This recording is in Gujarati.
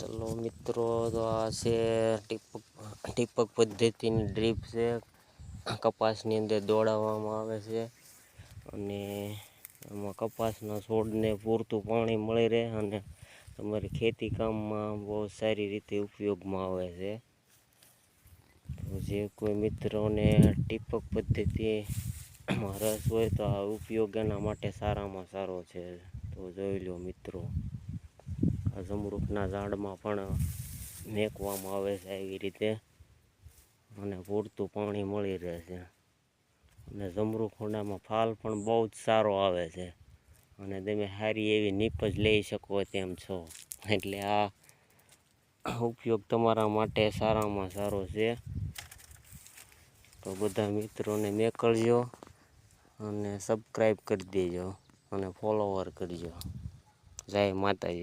હેલો મિત્રો, તો આ છે ટીપક પદ્ધતિની ડ્રીપ છે. કપાસની અંદર દોડાવવામાં આવે છે અને એમાં કપાસના છોડને પૂરતું પાણી મળી રહે અને તમારી ખેતી કામમાં બહુ સારી રીતે ઉપયોગમાં આવે છે. તો જે કોઈ મિત્રોને ટીપક પદ્ધતિમાં રસ હોય તો આ ઉપયોગ એના માટે સારામાં સારો છે. તો જોઈ લો મિત્રો, આ જમરૂખના ઝાડમાં પણ મેકવામાં આવે છે આવી રીતે અને પૂરતું પાણી મળી રહે છે. અને જમરૂખોડામાં ફાલ પણ બહુ જ સારો આવે છે અને તમે સારી એવી નીપજ લઈ શકો તેમ છો. એટલે આ ઉપયોગ તમારા માટે સારામાં સારો છે. તો બધા મિત્રોને મેકલજો અને સબસ્ક્રાઈબ કરી દેજો અને ફોલોવર કરજો. જય માતાજી.